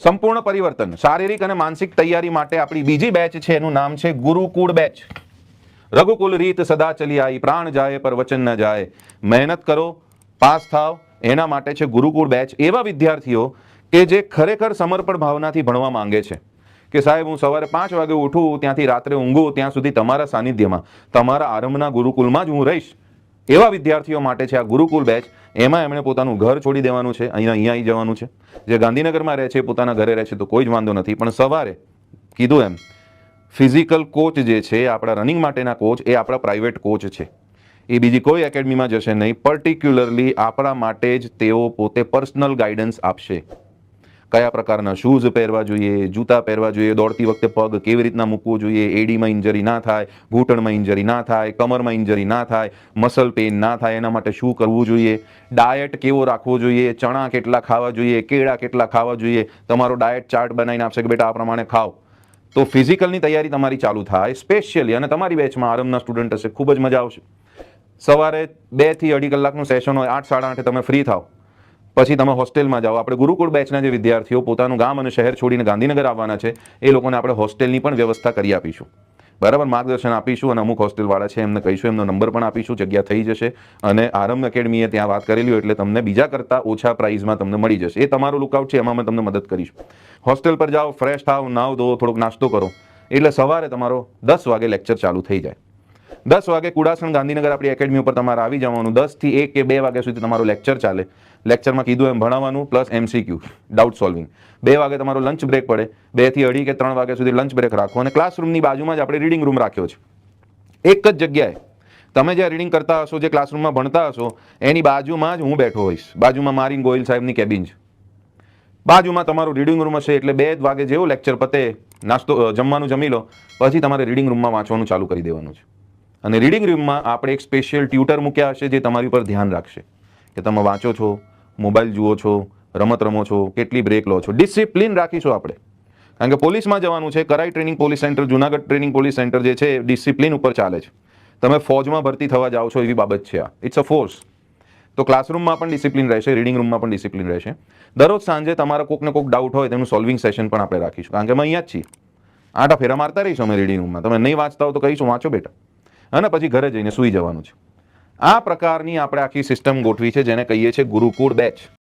સંપૂર્ણ પરિવર્તન શારીરિક અને માનસિક તૈયારી માટે આપણી બીજી બેચ છે, એનું નામ છે ગુરુકુળ બેચ. રઘુકુલ રીત સદા ચલી આવી, પ્રાણ જાય પર વચન ન જાય. મહેનત કરો, પાસ થાવ, એના માટે છે ગુરુકુળ બેચ. એવા વિદ્યાર્થીઓ કે જે ખરેખર સમર્પણ ભાવનાથી ભણવા માંગે છે કે સાહેબ હું સવારે 5 વાગે ઉઠું ત્યાંથી રાત્રે ઊંઘું ત્યાં સુધી તમારા સાનિધ્યમાં, તમારા આરંભના ગુરુકુલમાં જ હું રહીશ, એવા વિદ્યાર્થીઓ માટે છે આ ગુરુકુલ બેચ. એમાં એમણે પોતાનું ઘર છોડી દેવાનું છે, અહીંયા આવી જવાનું છે. જે ગાંધીનગરમાં રહે છે પોતાના ઘરે રહે છે તો કોઈ જ વાંધો નથી, પણ સવારે કીધું એમ ફિઝિકલ કોચ જે છે આપણા રનિંગ માટેના કોચ એ આપણા પ્રાઇવેટ કોચ છે. એ બીજી કોઈ એકેડમીમાં જશે નહીં. પર્ટિક્યુલરલી આપણા માટે જ તેઓ પોતે પર્સનલ ગાઈડન્સ આપશે. કયા પ્રકારના શૂઝ પહેરવા જોઈએ, જૂતા પહેરવા જોઈએ, દોડતી વખતે પગ કેવી રીતના મૂકવું જોઈએ, એડીમાં ઇન્જરી ના થાય, ઘૂંટણમાં ઇન્જરી ના થાય, કમરમાં ઇન્જરી ના થાય, મસલ પેઇન ના થાય, એના માટે શું કરવું જોઈએ, ડાયટ કેવો રાખવો જોઈએ, ચણા કેટલા ખાવા જોઈએ, કેળા કેટલા ખાવા જોઈએ, તમારો ડાયટ ચાર્ટ બનાવીને આપશે કે બેટા આ પ્રમાણે ખાઓ. તો ફિઝિકલની તૈયારી તમારી ચાલુ થાય સ્પેશિયલી. અને તમારી બેચમાં આરંભના સ્ટુડન્ટ હશે, ખૂબ જ મજા આવશે. સવારે 2 થી 2.5 કલાકનું સેશન હોય, 8 સાડા 8 તમે ફ્રી થાવ, પછી તમે હોસ્ટેલમાં જાઓ. આપણે ગુરુકુળ બેચના જે વિદ્યાર્થીઓ પોતાનું ગામ અને શહેર છોડીને ગાંધીનગર આવવાના છે એ લોકોને આપણે હોસ્ટેલની પણ વ્યવસ્થા કરી આપીશું. બરાબર, માર્ગદર્શન આપીશું અને અમુક હોસ્ટેલવાળા છે એમને કહીશું, એમનો નંબર પણ આપીશું, જગ્યા થઈ જશે. અને આરંભ એકેડમીએ ત્યાં વાત કરેલી હોય એટલે તમને બીજા કરતાં ઓછા પ્રાઇઝમાં તમને મળી જશે. એ તમારું લુકઆઉટ છે, એમાં અમે તમને મદદ કરીશું. હોસ્ટેલ પર જાઓ, ફ્રેશ થાવ, નાવ ધો, થોડોક નાસ્તો કરો, એટલે સવારે તમારો 10 વાગે લેક્ચર ચાલુ થઈ જાય. 10 વાગે કુડાસણ ગાંધીનગર આપણી એકેડમી ઉપર તમારે આવી જવાનું. 10 થી 1 કે 2 વાગ્યા સુધી તમારું લેક્ચર ચાલે. લેક્ચરમાં કીધું એમ ભણાવવાનું પ્લસ MCQ ડાઉટ સોલ્વિંગ. 2 વાગે તમારો લંચ બ્રેક પડે, 2 થી 2:30 કે 3 વાગ્યા સુધી લંચ બ્રેક રાખો. અને ક્લાસરૂમની બાજુમાં જ આપણે રીડિંગ રૂમ રાખ્યો છે. એક જ જગ્યાએ તમે જ્યાં રીડિંગ કરતા હશો, જે ક્લાસરૂમમાં ભણતા હશો, એની બાજુમાં જ હું બેઠો હોઈશ. બાજુમાં મારી ગોયલ સાહેબની કેબિન છે, બાજુમાં તમારું રીડિંગ રૂમ હશે. એટલે 2 વાગે જેવો લેક્ચર પતે, નાસ્તો જમવાનું જમી લો, પછી તમારે રીડિંગ રૂમમાં વાંચવાનું ચાલુ કરી દેવાનું છે. અને રીડિંગ રૂમમાં આપણે એક સ્પેશિયલ ટ્યુટર મૂક્યા હશે જે તમારી ઉપર ધ્યાન રાખશે કે તમે વાંચો છો, મોબાઈલ જુઓ છો, રમત રમો છો, કેટલી બ્રેક લો છો. ડિસિપ્લિન રાખીશું આપણે, કારણ કે પોલીસમાં જવાનું છે. કરાઈ training police centre, Junagadh training police centre જે છે ડિસિપ્લિન ઉપર ચાલે છે. તમે ફોજમાં ભરતી થવા જાઓ છો એવી બાબત છે આ. It's a force. તો ક્લાસરૂમમાં પણ ડિસિપ્લિન રહેશે, રીડિંગ રૂમમાં પણ ડિસિપ્લિન રહેશે. દરરોજ સાંજે તમારા કોઈકને કોઈક ડાઉટ હોય તેનું સોલ્વિંગ સેશન પણ આપણે રાખીશું, કારણ કે અમે અહીંયા જ છીએ. આટા ફેરા મારતા રહીશું અમે રીડિંગ રૂમમાં. તમે નહીં વાંચતા હો તો કહીશું વાંચો બેટા, અને પછી ઘરે જઈને સૂઈ જવાનું છે. આ પ્રકારની આપણે આખી સિસ્ટમ ગોઠવી છે જેને કહીએ છીએ ગુરુકુળ બેચ.